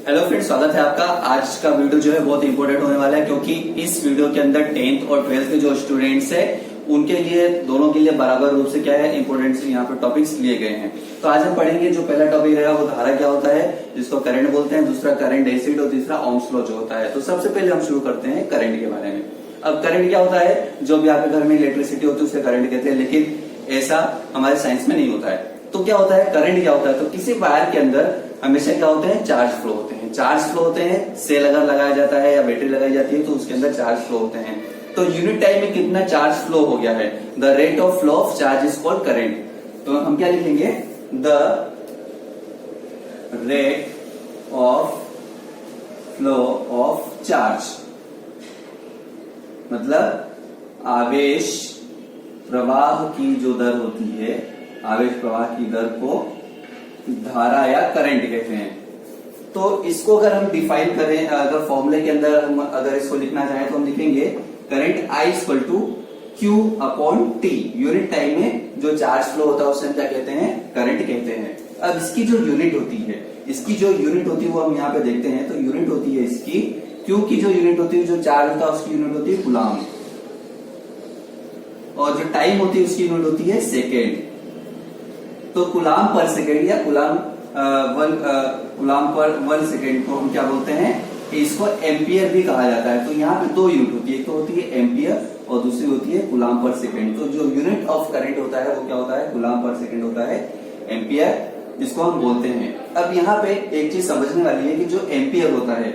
Hello friends, स्वागत है आपका। आज का वीडियो जो है बहुत इंपॉर्टेंट होने वाला है, क्योंकि इस वीडियो के अंदर 10th और 12th के जो स्टूडेंट्स है उनके लिए, दोनों के लिए बराबर रूप से क्या है इंपॉर्टेंट यहाँ पे टॉपिक्स लिए गए हैं। तो आज हम पढ़ेंगे, जो पहला टॉपिक रहेगा वो धारा क्या होता है, जिसको करंट बोलते हैं, दूसरा करंट डेंसिटी और तीसरा ओम्स लॉ जो होता है। तो सबसे पहले हम शुरू करते हैं करंट के बारे में। अब करंट क्या होता है, जो भी आपके घर में इलेक्ट्रिसिटी होती है उसे करंट कहते हैं, लेकिन ऐसा हमारे साइंस में नहीं होता है। तो क्या होता है, करंट क्या होता है, तो किसी वायर के अंदर हमेशा क्या होते हैं, चार्ज फ्लो होते हैं। चार्ज फ्लो होते हैं, सेल अगर लगाया जाता है या बैटरी लगाई जाती है तो उसके अंदर चार्ज फ्लो होते हैं। तो यूनिट टाइम में कितना चार्ज फ्लो हो गया है, the rate of flow of charge is called current. तो हम क्या लिखेंगे, the rate of flow of charge, मतलब आवेश प्रवाह की जो दर होती है, आवेश प्रवाह की दर को धारा या करंट कहते हैं। तो इसको अगर हम डिफाइन करें, अगर फॉर्मूले के अंदर हम अगर इसको लिखना चाहें तो हम लिखेंगे current I equal to Q upon T। Unit time में जो चार्ज फ्लो होता है उसे हम क्या कहते हैं, करंट कहते हैं। अब इसकी जो यूनिट होती है, वो हम यहाँ पे देखते हैं। तो यूनिट होती है इसकी, Q की जो यूनिट होती है, जो चार्ज होता है उसकी यूनिट होती है कूलाम, और जो टाइम होती है उसकी यूनिट होती है सेकेंड। तो कूलाम पर सेकेंड या कूलाम पर 1 सेकेंड को हम क्या बोलते हैं, इसको एम्पियर भी कहा जाता है। तो यहाँ पे दो यूनिट होती है, एक तो होती है एम्पियर और दूसरी होती है कूलाम पर सेकेंड। तो जो यूनिट ऑफ करंट होता है वो क्या होता है, कूलाम पर सेकेंड होता है, एम्पियर इसको हम बोलते हैं। अब यहाँ पे एक चीज समझने वाली है कि जो एम्पियर होता है,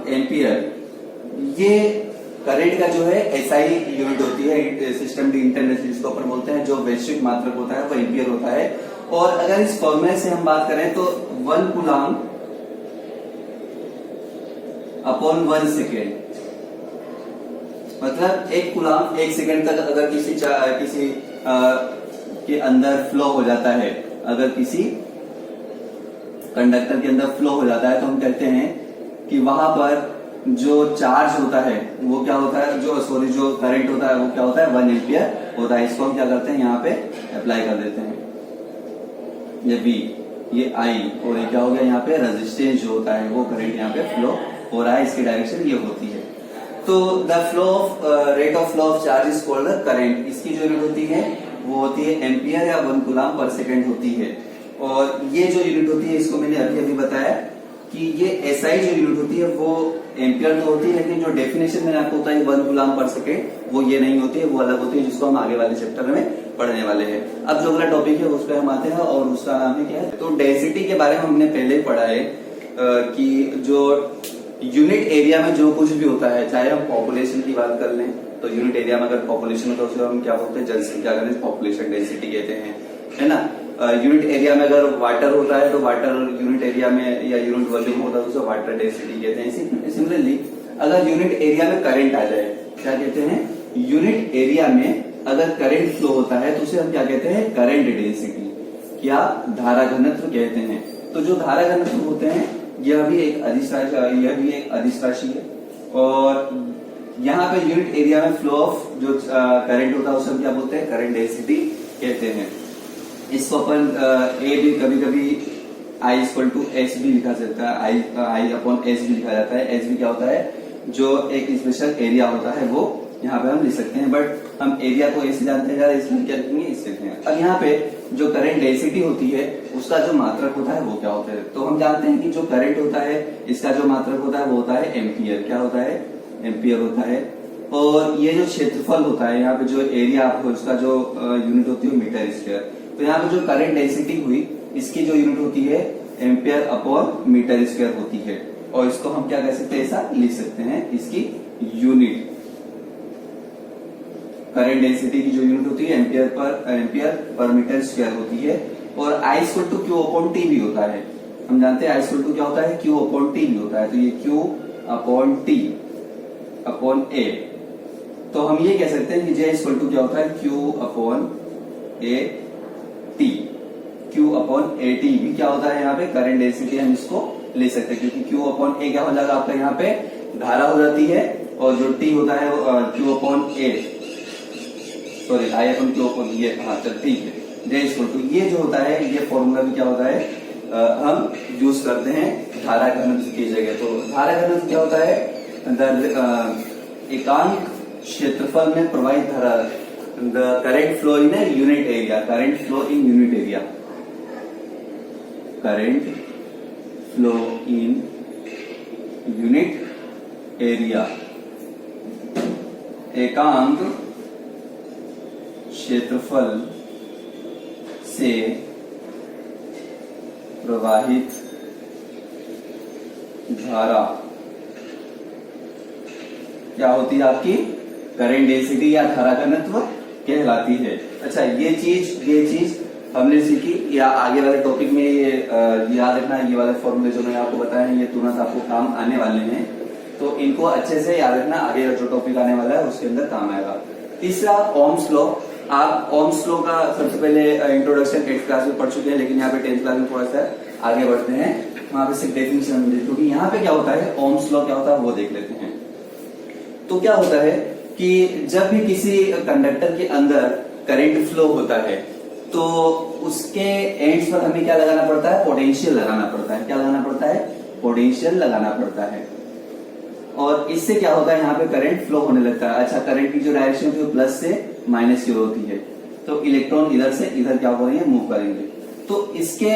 एम्पियर ये करंट का जो है एसआई यूनिट होती है, सिस्टम डी इंटरनेशनल जिसको अपन बोलते हैं, जो वैश्विक मात्रक होता है वो एम्पियर होता है। और अगर इस फॉर्मूले से हम बात करें तो 1 कूलाम अपॉन 1 सेकेंड, मतलब 1 कूलाम 1 सेकेंड तक अगर किसी के अंदर फ्लो हो जाता है, अगर किसी कंडक्टर के अंदर फ्लो हो जाता है, तो हम कहते हैं कि वहां पर जो चार्ज होता है वो क्या होता है, जो करंट होता है वो क्या होता है, 1 एम्पियर होता है। इसको हम क्या करते हैं, यहाँ पे अप्लाई कर देते हैं, ये V, ये I, और ये क्या हो गया, यहाँ पे रेजिस्टेंस जो होता है वो करंट यहाँ पे फ्लो हो रहा है, इसकी डायरेक्शन ये होती है। तो the flow of rate of flow of charge is called current. इसकी जो यूनिट होती है वो होती है एम्पियर या 1 कूलाम पर सेकेंड होती है। और ये जो यूनिट होती है, इसको मैंने अभी बताया कि ये एसआई जो यूनिट होती है वो एम्पियर तो होती है, लेकिन जो डेफिनेशन मैंने आपको बताई 1 कूलाम पर सेकेंड, वो ये नहीं होती है, वो अलग होती है, जिसको हम आगे वाले चैप्टर में पढ़ने वाले हैं। अब जो अगला टॉपिक है उस पर हम आते हैं, और उसका नाम है क्या है, तो डेंसिटी के बारे में हमने पहले ही पढ़ा है कि जो यूनिट एरिया में जो कुछ भी होता है, चाहे हम पॉपुलेशन की बात कर लें, तो यूनिट एरिया में अगर पॉपुलेशन होता है उसे हम क्या बोलते हैं, जनसंख्या, अगर पॉपुलेशन डेंसिटी कहते हैं, है ना। यूनिट एरिया में अगर वाटर होता है तो वाटर यूनिट एरिया में, या यूनिट वॉल्यूम होता है तो उसे वाटर डेंसिटी कहते हैं। सिमिलरली अगर यूनिट एरिया में करंट आ जाए, क्या कहते हैं, यूनिट एरिया में अगर करंट फ्लो होता है तो उसे हम क्या कहते हैं, करंट डेंसिटी या धारा घनत्व कहते हैं। तो जो धारा घनत्व होते हैं यह भी एक अदिश राशि है, और यहाँ पे यूनिट एरिया में फ्लो ऑफ जो करंट होता है उसे हम क्या बोलते हैं, करंट डेंसिटी कहते हैं। इसको अपन ए भी कभी कभी I इक्वल टू एस भी लिखा जाता है, I अपॉन एस भी लिखा जाता है। एस भी क्या होता है, जो एक स्पेशल एरिया होता है वो यहाँ पे हम लिख सकते हैं, बट हम एरिया को ऐसे जानते हैं, इसलिए क्या लिखेंगे, इससे लिखेंगे। अब यहाँ पे जो करंट डेंसिटी होती है उसका जो मात्रक होता है वो क्या होता है, तो हम जानते हैं कि जो करंट होता है इसका जो मात्रक होता है वो होता है एम्पियर। क्या होता है, एम्पियर होता है। और ये जो क्षेत्रफल होता है, यहाँ पे जो एरिया उसका जो यूनिट होती है मीटर स्क्वायर। तो यहाँ पे जो करंट डेंसिटी हुई, इसकी जो यूनिट होती है एम्पियर अपॉन मीटर स्क्वायर होती है, और इसको हम क्या कह सकते हैं, ऐसा लिख सकते हैं, इसकी यूनिट करंट डेंसिटी की जो यूनिट होती है एम्पियर पर मीटर स्क्वायर होती है। और I equal to Q upon T भी होता है। हम जानते हैं I इक्वल टू क्या होता है, Q अपॉन T भी होता है। तो ये Q upon T upon A। तो हम ये कह सकते हैं कि J इक्वल टू क्या होता है, Q upon A T। Q upon A T भी क्या होता है, यहाँ पे करंट डेंसिटी हम इसको ले सकते हैं, क्योंकि Q अपॉन A क्या हो जाएगा आपका, यहाँ पे धारा हो जाती है, और जो T होता है Q upon A, sorry I upon Q upon ये, हाँ चल ठीक है, J इक्वल टू ये जो होता है, ये फॉर्मूला भी क्या होता है, हम यूज करते हैं धारा घनत्व की जगह। तो धारा घनत्व क्या होता है? एकांक क्षेत्रफल में प्रवाहित धारा, the current flow in a unit area, current flow in unit area, current flow in unit area, एकांक क्षेत्रफल से प्रवाहित धारा क्या होती है? आपकी करंट डेंसिटी या धारा घनत्व कहलाती है। अच्छा, ये चीज हमने सीखी, या आगे वाले टॉपिक में ये याद रखना, ये वाले फॉर्मूले जो मैंने आपको बताया है ये तुरंत आपको काम आने वाले हैं, तो इनको अच्छे से याद रखना, आगे जो टॉपिक आने वाला है उसके अंदर काम आएगा। तीसरा, ओम्स लॉ। आप ओम्स लॉ का सबसे पहले इंट्रोडक्शन 8th क्लास में पढ़ चुके हैं, लेकिन यहाँ पे 10th क्लास में थोड़ा सा आगे बढ़ते हैं, वहां पे सिर्फ डेफिनेशन मिली, क्योंकि यहाँ पे क्या होता है, ओम्स लॉ क्या होता है वो देख लेते हैं। तो क्या होता है कि जब भी किसी कंडक्टर के अंदर करंट फ्लो होता है तो उसके एंड्स पर हमें क्या लगाना पड़ता है? पोटेंशियल लगाना पड़ता है। क्या लगाना पड़ता है? पोटेंशियल लगाना पड़ता है। और इससे क्या होता है, यहाँ पे करंट फ्लो होने लगता है। अच्छा, करंट की जो डायरेक्शन होती है प्लस से माइनस की होती है, तो इलेक्ट्रॉन इधर से इधर क्या करेंगे? मूव करेंगे। तो इसके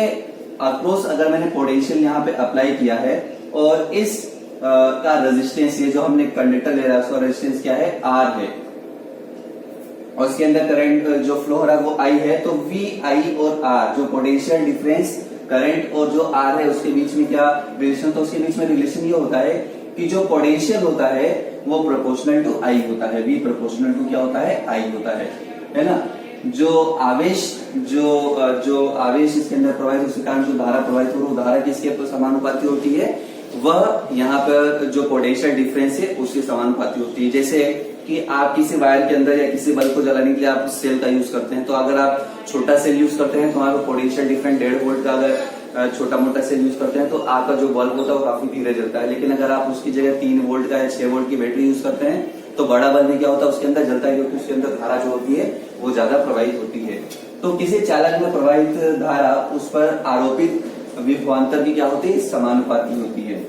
अक्रॉस अगर मैंने पोटेंशियल यहाँ पे अप्लाई किया है और इस का रेजिस्टेंस, ये जो हमने कंडक्टर ले रहा है उसका रेजिस्टेंस क्या है? R है, और इसके अंदर करंट जो फ्लो हो रहा है वो I है, तो VI और R जो पोटेंशियल डिफरेंस करंट और जो R है उसके बीच में क्या रिलेशन? तो उसके बीच में रिलेशन ये होता है कि जो पोटेंशियल होता है वो प्रोपोर्शनल टू I होता है, V प्रोपोर्शनल टू क्या होता है? I होता है ना। जो आवेश इसके अंदर प्रवाहित, उसके कारण जो धारा प्रवाहित हो रही है, धारा किसके समानुपाती होती है? वह यहाँ पर जो पोटेंशियल डिफरेंस है उसके समानुपाती होती है। जैसे कि आप किसी वायर के अंदर या किसी बल्ब को जलाने के लिए आप सेल का यूज करते हैं, तो अगर आप छोटा सेल यूज करते हैं तो वहां पर पोटेंशियल डिफरेंस 1.5 वोल्ट का अगर छोटा मोटा सेल यूज करते हैं तो आपका जो बल्ब होता है वो काफी धीरे जलता है। लेकिन अगर आप उसकी जगह 3 वोल्ट का या 6 वोल्ट की बैटरी यूज करते हैं तो बड़ा बल्ब में क्या होता है? उसके अंदर जलता है, क्योंकि उसके अंदर धारा जो होती है वो ज्यादा प्रवाहित होती है। तो किसी चालक में प्रवाहित धारा उस पर आरोपित विभवांतर की क्या होती है? समानुपाती होती है।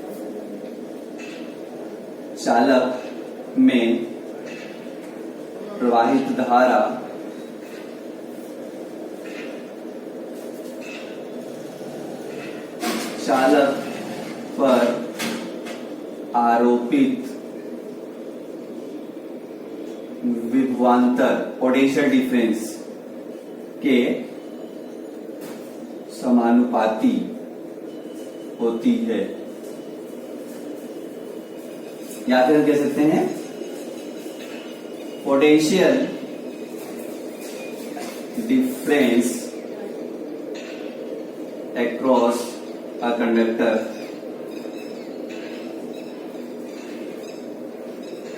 चालक में प्रवाहित धारा चालक पर आरोपित विभवांतर पोटेंशियल डिफरेंस के समानुपाती होती है, या फिर हम कह सकते हैं potential difference across a conductor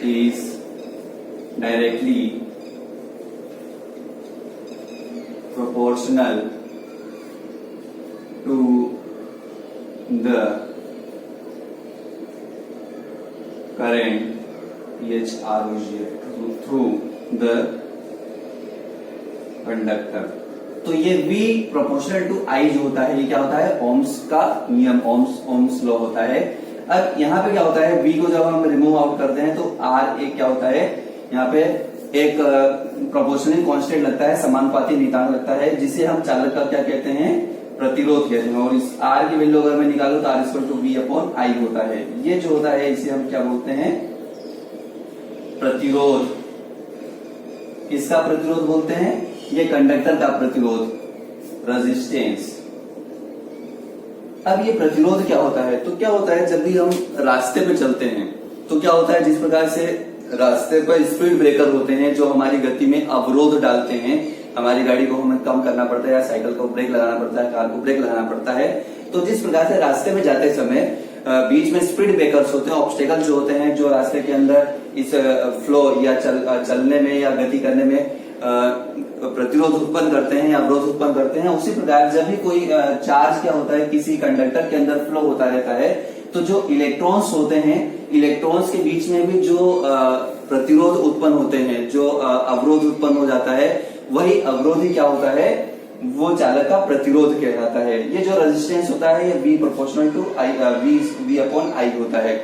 is directly proportional to the current through the conductor। तो ये V प्रोपोर्शनल टू I जो होता है ये क्या होता है? ओम्स का नियम, ओम्स लॉ होता है। अब यहाँ पे क्या होता है? V को जब हम रिमूव आउट करते हैं तो R एक क्या होता है? यहाँ पे एक प्रोपोर्शनल कांस्टेंट लगता है, समानुपाती नियतांक लगता है, जिसे हम चालक का क्या कहते हैं? प्रतिरोध कहते हैं। और इस R की वैल्यू अगर मैं निकालूं तो R equal to V upon I होता है। ये जो होता है इसे हम क्या बोलते हैं? प्रतिरोध। किसका प्रतिरोध बोलते हैं? ये कंडक्टर का प्रतिरोध, रेजिस्टेंस। अब ये प्रतिरोध क्या होता है? तो क्या होता है जब भी हम रास्ते पे चलते हैं तो क्या होता है, जिस प्रकार से रास्ते पर स्पीड ब्रेकर होते हैं जो हमारी गति में अवरोध डालते हैं, हमारी गाड़ी को हमें कम करना पड़ता है या साइकिल को ब्रेक लगाना पड़ता है, कार को ब्रेक लगाना पड़ता है। तो जिस प्रकार से रास्ते में जाते समय बीच में स्पीड ब्रेकर्स होते हैं, ऑब्स्टेकल जो होते हैं जो रास्ते के अंदर इस फ्लो या चलने में या गति करने में प्रतिरोध उत्पन्न करते हैं या अवरोध उत्पन्न करते हैं, उसी प्रकार जब भी कोई चार्ज क्या होता है किसी कंडक्टर के अंदर फ्लो होता रहता है तो जो इलेक्ट्रॉन्स होते हैं, इलेक्ट्रॉन्स के बीच में भी जो प्रतिरोध उत्पन्न होते हैं, जो अवरोध उत्पन्न हो जाता है, वही अवरोध ही क्या होता है? वो चालक का प्रतिरोध कहलाता है। ये जो रेजिस्टेंस होता है ये V proportional to V upon I होता है।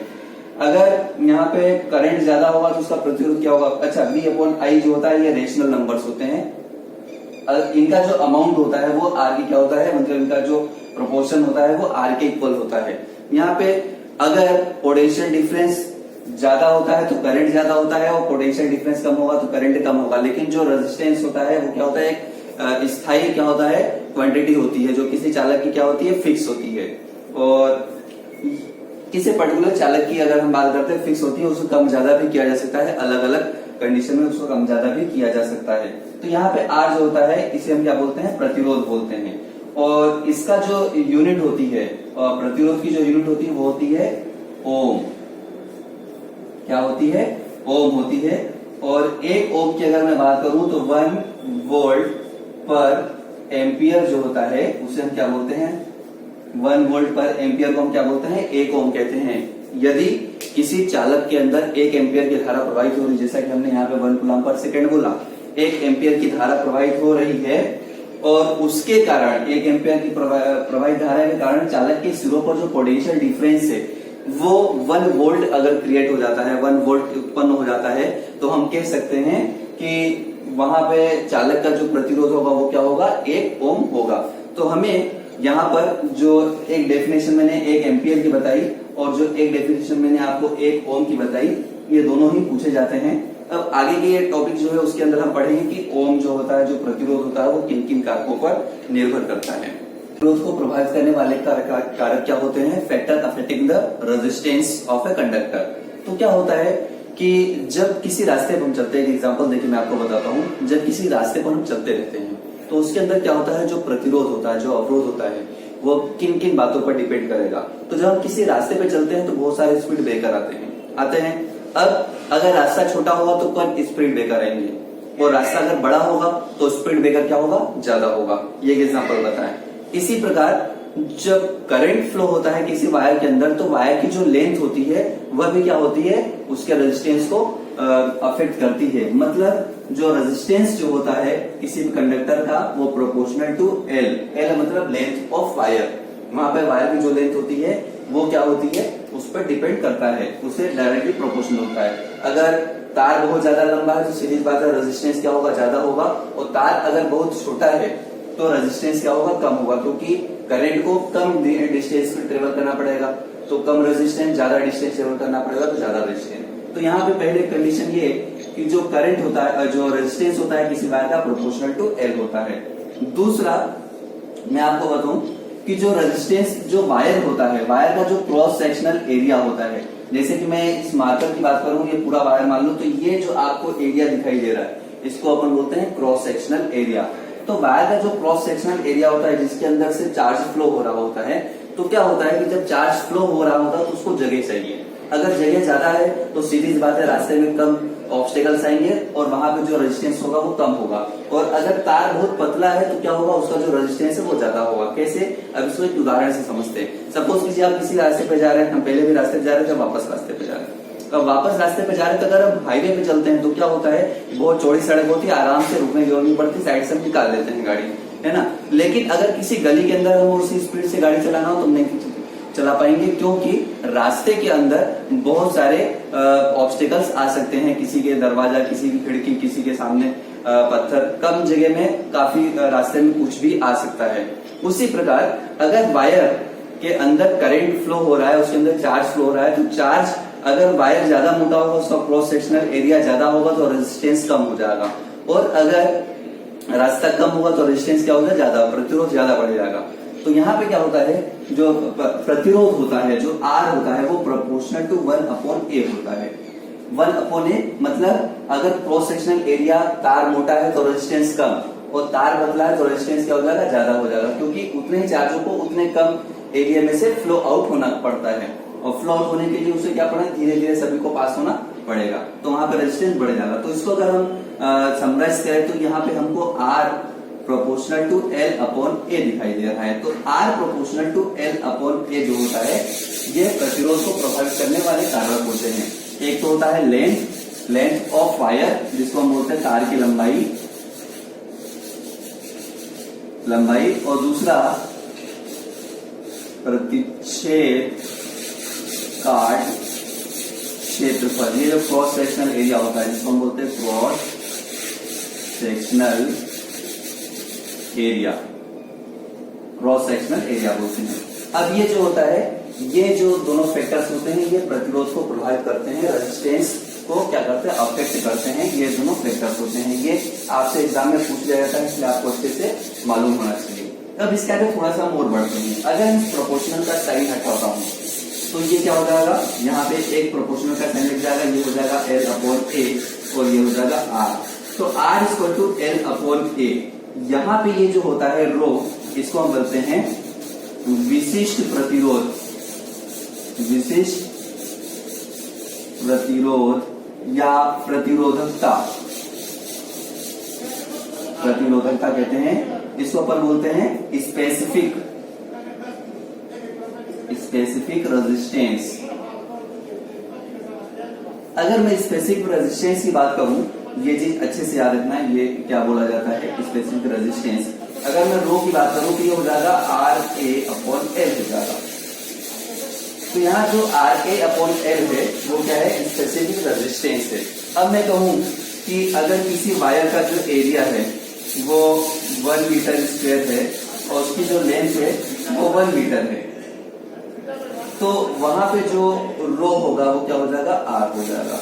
अगर यहाँ पे करंट ज्यादा होगा तो उसका प्रतिरोध क्या होगा? अच्छा, V अपॉन I जो होता है ये रेशनल नंबर्स होते हैं। इनका जो अमाउंट होता है वो R के क्या होता है, मतलब इनका जो प्रोपोर्शन होता है वो R के इक्वल होता है। यहाँ पे अगर पोटेंशियल डिफरेंस ज्यादा होता है तो करंट ज्यादा होता है, और पोटेंशियल डिफरेंस कम होगा तो करंट कम होगा। लेकिन जो रेजिस्टेंस होता है वो क्या होता है, एक स्थायी क्या होता है, क्वांटिटी होती है, जो किसी चालक की क्या होती है, फिक्स होती है। और किसी पर्टिकुलर चालक की अगर हम बात करते हैं फिक्स होती है, उसको कम ज्यादा भी किया जा सकता है, अलग अलग कंडीशन में उसको कम ज्यादा भी किया जा सकता है। तो यहाँ पे R जो होता है इसे हम क्या बोलते हैं, प्रतिरोध बोलते हैं। और इसका जो यूनिट होती है, प्रतिरोध की जो यूनिट होती है वो होती है ओम। क्या होती है? ओम होती है। और एक ओम की अगर मैं बात करूं तो 1 वोल्ट पर एम्पियर जो होता है उसे हम क्या बोलते हैं, 1 वोल्ट पर एम्पियर को हम क्या बोलते हैं, 1 ओम कहते हैं। यदि किसी चालक के अंदर 1 एम्पियर की धारा प्रवाहित हो रही है, जैसा कि हमने यहाँ पे 1 कूलम पर सेकेंड बोला, 1 एम्पियर की धारा प्रवाहित हो रही है, और उसके कारण 1 एम्पियर की प्रवाहित धारा के कारण चालक के सिरों पर जो पोटेंशियल डिफरेंस है वो 1 वोल्ट अगर क्रिएट हो जाता है, 1 वोल्ट उत्पन्न हो जाता है, तो हम कह सकते हैं कि वहां पे चालक का जो प्रतिरोध होगा वो क्या होगा, 1 ओम होगा। तो हमें यहाँ पर जो एक डेफिनेशन मैंने 1 एम्पियर की बताई और जो एक डेफिनेशन मैंने आपको 1 ओम की बताई, ये दोनों ही पूछे जाते हैं। अब आगे के ये टॉपिक जो है उसके अंदर हम पढ़ेंगे कि ओम जो होता है, जो प्रतिरोध होता है, वो किन किन कारकों पर निर्भर करता है। प्रतिरोध को प्रभावित करने वाले कारक क्या होते हैं? Factor affecting the resistance of a conductor. तो क्या होता है कि जब किसी रास्ते पर हम चलते हैं, एग्जांपल देखिए मैं आपको बताता हूँ, जब किसी रास्ते पर हम चलते रहते हैं तो उसके अंदर क्या होता है, जो प्रतिरोध होता है, जो अवरोध होता है, वो किन किन बातों पर डिपेंड करेगा। तो जब हम किसी रास्ते पे चलते हैं तो बहुत सारे स्पीड ब्रेकर आते हैं। अब अगर रास्ता छोटा होगा तो कम स्पीड ब्रेकर आएंगे, और रास्ता अगर बड़ा होगा तो स्पीड ब्रेकर क्या होगा, ज्यादा होगा। ये एग्जांपल बताएं। इसी प्रकार जब करंट फ्लो होता है किसी वायर के अंदर, तो वायर की जो लेंथ होती है वह भी क्या होती है, उसके रेजिस्टेंस को अफेक्ट करती है। मतलब जो रेजिस्टेंस जो होता है किसी भी कंडक्टर का वो प्रोपोर्शनल टू एल मतलब लेंथ ऑफ वायर। वहां पे वायर की जो लेंथ होती है वो क्या होती है, उस पर डिपेंड करता है, उसे डायरेक्टली प्रोपोर्शनल होता है। अगर तार बहुत ज्यादा लंबा है तो सीधी बात है रेजिस्टेंस क्या होगा, ज्यादा होगा। और तार अगर बहुत छोटा है तो रेजिस्टेंस क्या होगा, कम होगा, क्योंकि करंट को कम डिस्टेंस में ट्रेवल करना पड़ेगा, तो कम रेजिस्टेंस, ज्यादा डिस्टेंस ट्रेवल करना पड़ेगा तो ज्यादा रेजिस्टेंस। तो यहाँ पे पहले कंडीशन ये कि जो करंट होता है, जो रेजिस्टेंस होता है किसी वायर का, प्रोपोर्शनल टू एल होता है। दूसरा मैं आपको बताऊं कि जो रेजिस्टेंस जो वायर होता है, वायर का जो क्रॉस सेक्शनल एरिया होता है, जैसे कि मैं इस मार्कर की बात करूं, ये पूरा वायर मान लो, तो ये जो आपको एरिया दिखाई दे रहा है इसको अपन बोलते हैं क्रॉस सेक्शनल एरिया। तो वायर का जो क्रॉस सेक्शनल एरिया होता है जिसके अंदर से चार्ज फ्लो हो रहा होता है, तो क्या होता है कि जब चार्ज फ्लो हो रहा होता है तो उसको जगह चाहिए। अगर जगह ज्यादा है तो सीधी सी बात है रास्ते में कम ऑब्स्टेकल्स आएंगे और वहां पे जो रेजिस्टेंस होगा वो कम होगा। और अगर तार बहुत पतला है तो क्या होगा, उसका जो रेजिस्टेंस है वो ज्यादा होगा। कैसे? अब इसको एक उदाहरण से समझते हैं। सपोज कीजिए आप किसी रास्ते पे जा रहे हैं, हम पहले भी रास्ते पे जा रहे थे, वापस रास्ते पे जा रहे हैं। अब वापस रास्ते पे जा रहे हैं तो अगर हम हाईवे पे चलते हैं तो क्या होता है, बहुत चौड़ी सड़क होती है, आराम से रुकने की जरूरत नहीं पड़ती, साइड से निकाल देते हैं गाड़ी, है ना। लेकिन अगर किसी गली के अंदर हम उसी स्पीड से गाड़ी चलाना हो तो नहीं चला पाएंगे, क्योंकि रास्ते के अंदर बहुत सारे ऑब्स्टिकल्स आ सकते हैं, किसी के दरवाजा, किसी की खिड़की, किसी के सामने पत्थर, कम जगह में काफी रास्ते में कुछ भी आ सकता है। उसी प्रकार अगर वायर के अंदर करंट फ्लो हो रहा है, उसके अंदर चार्ज फ्लो हो रहा है, तो चार्ज अगर वायर ज्यादा मोटा होगा, उसका क्रॉस सेक्शनल एरिया ज्यादा होगा तो रेजिस्टेंस कम हो जाएगा, और अगर रास्ता कम होगा तो रेजिस्टेंस क्या होगा, ज्यादा, प्रतिरोध ज्यादा बढ़ जाएगा। तो यहाँ पे क्या होता है, जो प्रतिरोध होता है, जो R होता है, वो प्रोपोर्शनल टू 1/A होता है। 1/A मतलब अगर क्रॉस सेक्शनल एरिया तार मोटा है तो रेजिस्टेंस कम, और तार पतला है तो रेजिस्टेंस क्या हो जाएगा, ज्यादा हो जाएगा, क्योंकि उतने ही चार्जों को उतने कम एरिया में से फ्लो आउट होना पड़ता है, और फ्लो आउट होने के लिए उसे क्या पड़ेगा, धीरे धीरे सभी को पास होना पड़ेगा, तो वहां पर रेजिस्टेंस बढ़ जाएगा। तो इसको अगर हम समराइज करें तो यहाँ पे हमको R प्रोपोर्शनल टू L/A दिखाई दे रहा है। तो R प्रोपोर्शनल टू L/A जो होता है, ये प्रतिरोध को प्रभावित करने वाले कारक होते हैं। एक तो होता है लेंथ ऑफ वायर, जिसको हम बोलते हैं तार की लंबाई, लंबाई, और दूसरा प्रतिच्छेद काट क्षेत्रफल। ये जो क्रॉस सेक्शनल एरिया होता है जिसको हम बोलते हैं cross sectional area, cross sectional area बोलते हैं। अब ये जो होता है, ये जो दोनों फैक्टर्स होते हैं ये प्रतिरोध को प्रभावित करते हैं, रेजिस्टेंस को क्या करते हैं, अफेक्ट करते हैं। ये दोनों फैक्टर्स होते हैं, ये आपसे एग्जाम में पूछ लिया जाता है, इसलिए आपको अच्छे से मालूम होना चाहिए। अब इसके आगे थोड़ा सा हम और बढ़ते हैं। अगर इस प्रोपोर्शनल का साइन हटाता हूं तो ये क्या हो जाएगा, यहाँ पे एक प्रोपोर्शनल का साइन लग जाएगा, ये हो जाएगा L अपॉन A और ये हो जाएगा R। तो R equal to L upon A। यहाँ पे ये जो होता है रो, इसको हम बोलते हैं विशिष्ट प्रतिरोध, विशिष्ट प्रतिरोध या प्रतिरोधकता, प्रतिरोधकता कहते हैं इसको। अपन बोलते हैं स्पेसिफिक रेजिस्टेंस। अगर मैं स्पेसिफिक रेजिस्टेंस की बात करूं, ये चीज अच्छे से याद रखना है, ये क्या बोला जाता है स्पेसिफिक रेजिस्टेंस। अगर मैं रो की बात करूं तो ये हो जाएगा RA अपॉन L हो जाएगा। तो यहाँ जो RA अपॉन L है वो क्या है, स्पेसिफिक रेजिस्टेंस है। अब मैं कहूं कि अगर किसी वायर का जो एरिया है वो 1 मीटर स्क्वायर है और उसकी जो लेंथ है वो 1 मीटर है, तो वहां पे जो रो होगा वो क्या हो जाएगा, R हो जाएगा।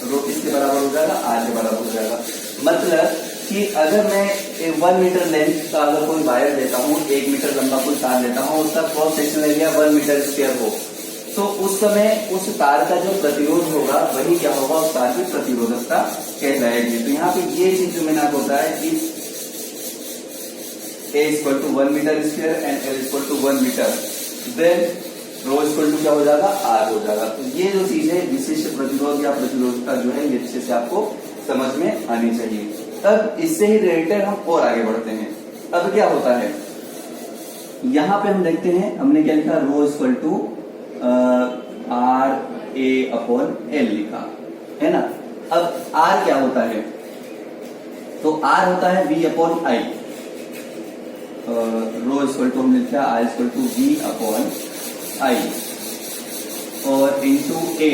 रो किसके बराबर हो जाएगा, R के बराबर हो जाएगा। मतलब कि अगर मैं 1 मीटर लेंथ का अगर कोई वायर लेता हूँ, 1 मीटर लंबा कोई तार लेता हूँ, उसका cross sectional area 1 metre square हो, तो उस समय उस तार का जो प्रतिरोध होगा वही क्या होगा, उस तार की प्रतिरोधकता कहलाएगी। तो यहाँ पे ये चीज जो मैंने आपको बताया कि A equal to 1 metre square and L equal to 1 metre, then rho equal to क्या हो जाएगा, R हो जाएगा। तो ये जो चीज है विशिष्ट प्रतिरोध या प्रतिरोधकता जो है ये अच्छे से आपको समझ में आनी चाहिए। तब इससे ही रिलेटेड हम और आगे बढ़ते हैं। अब क्या होता है, यहां पे हम देखते हैं हमने क्या लिखा, rho equal to RA upon L लिखा है ना। अब R क्या होता है, तो R होता है V upon I। Rho equal to हमने लिखा R equal to V upon I और इंटू A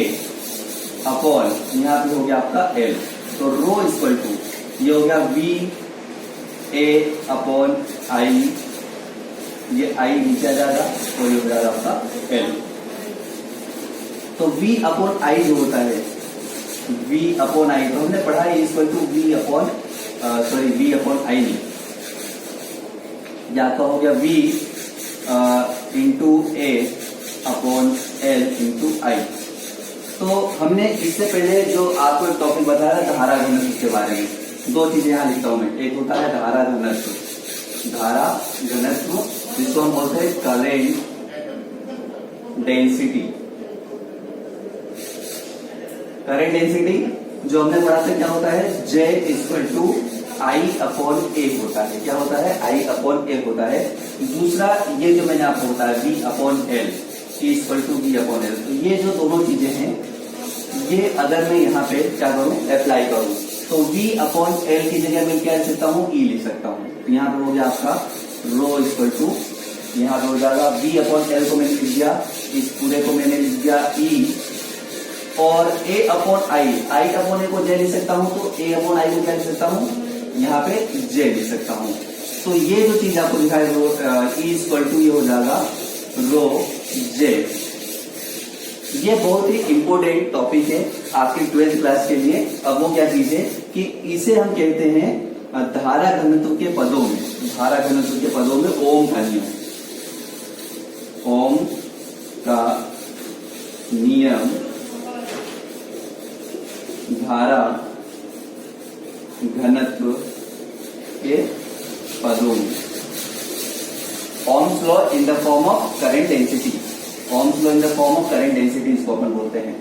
अपॉन यहाँ पे हो गया आपका L। तो रो इक्वल टू ये हो गया V A अपॉन I, ये I नीचे आ जाएगा और ये हो जाएगा आपका L। तो V अपॉन I जो होता है, V अपॉन I तो हमने पढ़ा है equal to V upon V upon I नहीं, या तो हो गया V into A upon L into I। तो हमने इससे पहले जो आपको एक टॉपिक बताया था धारा घनत्व के बारे में, दो चीजें यहाँ लिखता हूं मैं। एक होता है धारा घनत्व, धारा घनत्व जिसको हम बोलते हैं करेंट डेंसिटी। करेंट डेंसिटी जो हमने पढ़ा था क्या होता है, J equal to I upon A होता है। क्या होता है, I अपॉन A होता है। दूसरा ये जो मैंने आपको बताया V upon L, equal to V upon L। तो ये जो दोनों चीजें हैं ये अगर मैं यहाँ पे क्या करूं, अप्लाई करूं, तो V अपॉन L की जगह मैं क्या लिख सकता हूँ, E लिख सकता हूँ। तो यहाँ पे हो गया आपका रो इक्वल टू, यहाँ पे हो जाएगा V अपॉन L को मैंने लिख दिया, इस पूरे को मैंने लिख दिया E, और A upon I upon A को J लिख सकता हूँ, तो A अपॉन I को क्या लिख सकता हूँ, यहाँ पे J लिख सकता हूँ। तो ये जो चीज आपको लिखा है रो E इक्वल टू ये हो जाएगा रो J। ये बहुत ही इंपॉर्टेंट टॉपिक है आपकी 12th क्लास के लिए। अब वो क्या चीज है कि इसे हम कहते हैं धारा घनत्व के पदों में, धारा घनत्व के पदों में ओम का नियम, ओम का नियम धारा घनत्व के पदों में। Ohm's law in the form of current density, Ohm's law in the form of current density इसको अपन बोलते हैं।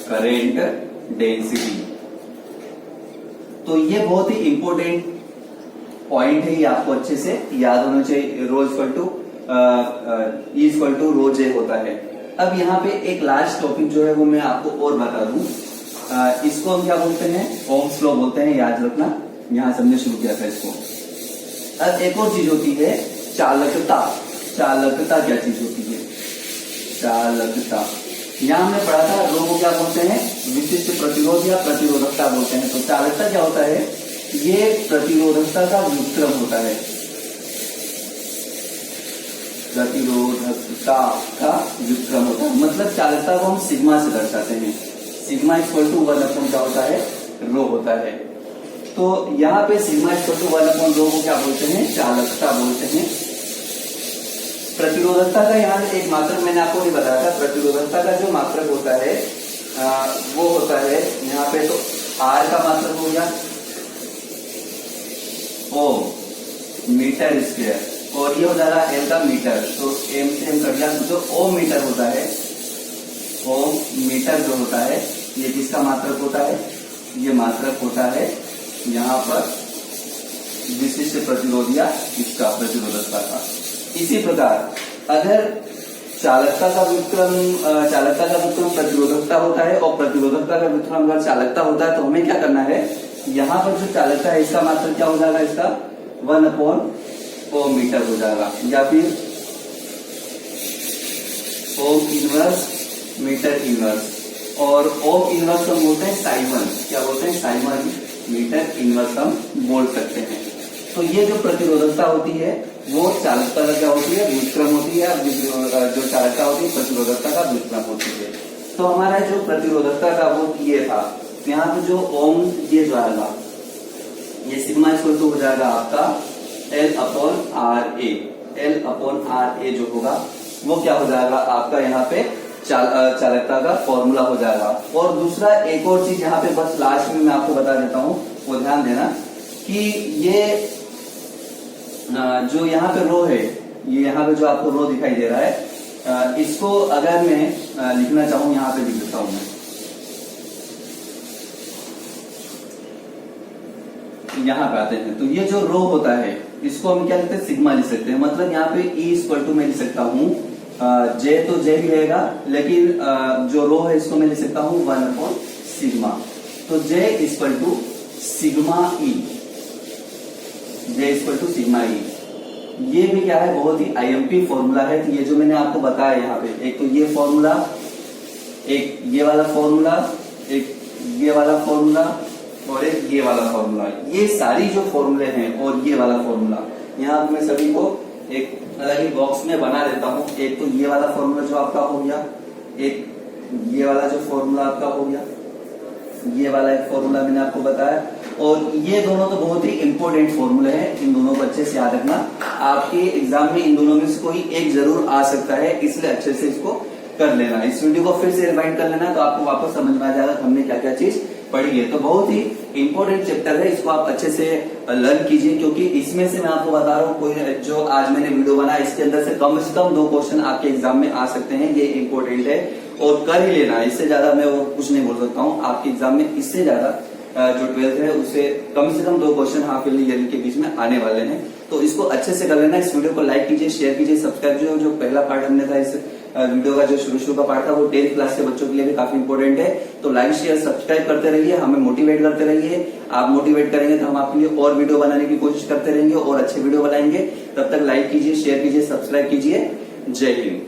Current density. तो ये बहुत ही इंपॉर्टेंट पॉइंट है, ये आपको अच्छे से याद होना चाहिए। Rho equal to E equal to rho J होता है। अब यहाँ पे एक लास्ट टॉपिक जो है वो मैं आपको और बता दूं, इसको हम क्या बोलते हैं, ओम्स लॉ बोलते हैं, याद रखना, यहाँ से हमने शुरू किया था इसको। अब एक और चीज होती है चालकता। चालकता क्या चीज होती है? चालकता, यहाँ हमने पढ़ा था रो को क्या बोलते हैं, विशिष्ट प्रतिरोध या प्रतिरोधकता बोलते हैं। तो चालकता क्या होता है, ये प्रतिरोधकता का व्युत्क्रम होता है, प्रतिरोधकता का व्युत्क्रम होता है। मतलब चालकता को हम सिग्मा से दर्शाते हैं, सिग्मा इक्वल टू 1 क्या होता है, रो होता है। तो यहाँ पे सिग्मा इक्वल टू 1 रो को क्या बोलते हैं, चालकता बोलते हैं। प्रतिरोधकता का यहाँ एक मात्रक मैंने आपको नहीं बताया था, प्रतिरोधकता का जो मात्रक होता है वो होता है यहाँ पे, तो आर का मात्रक हो गया ओम मीटर स्क्वायर, और ये हो जाएगा एल का मीटर, तो एम से एम कट गया, जो ओम मीटर होता है, ओम मीटर जो होता है ये किसका मात्रक होता है, ये मात्रक होता है यहाँ पर विशिष्ट प्रतिरोध या इसका प्रतिरोधकता का। इसी प्रकार अगर चालकता का व्युत्क्रम प्रतिरोधकता होता है और प्रतिरोधकता का व्युत्क्रम अगर चालकता होता है, तो हमें क्या करना है, यहाँ पर जो चालकता है इसका मात्रक क्या हो जाएगा, इसका 1/ओम मीटर हो जाएगा, या फिर ओम इनवर्स मीटर इनवर्स, और ओम इनवर्स हम बोलते हैं साइमन, क्या बोलते हैं, साइमन मीटर इनवर्स हम बोल सकते हैं। तो ये जो प्रतिरोधकता होती है वो चालकता का क्या होती है, व्युत्क्रम होती है, जो चालकता होती है प्रतिरोधकता का व्युत्क्रम होती है। तो हमारा जो प्रतिरोधकता का वो ये था, यहाँ पे जो ओम ये जो आएगा, ये सिग्मा इक्वल टू हो जाएगा आपका L/RA, L/RA जो होगा वो क्या हो जाएगा आपका यहाँ पे चालकता का फॉर्मूला हो जाएगा। और दूसरा एक और चीज यहाँ पे बस लास्ट में मैं आपको बता देता हूँ, वो ध्यान देना कि ये जो यहाँ पे रो है, ये यहाँ पे जो आपको रो दिखाई दे रहा है, इसको अगर मैं लिखना चाहूँ, यहाँ पे लिख देता हूँ मैं, यहाँ पे आते हैं, तो ये जो रो होता है इसको हम क्या लिखते हैं, सिग्मा लिख सकते हैं। मतलब यहाँ पे E इक्वल टू मैं लिख सकता हूँ, जे तो जे ही रहेगा, लेकिन जो रो है इसको मैं लिख सकता हूँ 1/सिग्मा। तो J equal to sigma E, J equal to sigma E. ये भी क्या है, बहुत ही आईएमपी फॉर्मूला है। तो ये जो मैंने आपको बताया यहाँ पे, एक तो ये फॉर्मूला, एक ये वाला फॉर्मूला, एक ये वाला फॉर्मूला और एक ये वाला फॉर्मूला, ये सारी जो फॉर्मूले हैं और ये वाला फॉर्मूला, यहाँ मैं सभी को एक अलग ही बॉक्स में बना देता हूँ। एक तो ये वाला फॉर्मूला जो आपका हो गया, एक ये वाला जो फॉर्मूला आपका हो गया, ये वाला एक फॉर्मूला मैंने आपको बताया, और ये दोनों तो बहुत ही इंपॉर्टेंट फॉर्मूले हैं, इन दोनों को अच्छे से याद रखना। आपके एग्जाम में इन दोनों में से कोई एक जरूर आ सकता है, इसलिए अच्छे से इसको कर लेना। इस वीडियो को फिर से रिवाइंड कर लेना, तो आपको वापस समझ में आ जाएगा हमने क्या क्या चीज पढ़ी है। तो बहुत ही इंपॉर्टेंट चैप्टर है, इसको आप अच्छे से लर्न कीजिए, क्योंकि इसमें से मैं आपको बता रहा हूँ, कोई जो आज मैंने वीडियो बनाया इसके अंदर से कम 2 क्वेश्चन आपके एग्जाम में आ सकते हैं। ये इंपॉर्टेंट है और कर ही लेना, इससे ज्यादा मैं वो कुछ नहीं बोल सकता हूँ। आपके एग्जाम में इससे ज्यादा जो 12th है उससे कम 2 क्वेश्चन हाफ ईयरली के बीच में आने वाले हैं। तो इसको अच्छे से कर लेना। इस वीडियो को लाइक कीजिए, शेयर कीजिए, सब्सक्राइब कीजिए। जो पहला पार्ट हमने था इस वीडियो का, जो शुरू का पार्ट था, वो 10th क्लास के बच्चों के लिए भी काफी इंपॉर्टेंट है। तो लाइक शेयर सब्सक्राइब करते रहिए, हमें मोटिवेट करते रहिए। आप मोटिवेट करेंगे तो हम आपके लिए और वीडियो बनाने की कोशिश करते रहेंगे और अच्छे वीडियो बनाएंगे। तब तक लाइक कीजिए, शेयर कीजिए, सब्सक्राइब कीजिए। जय हिंद।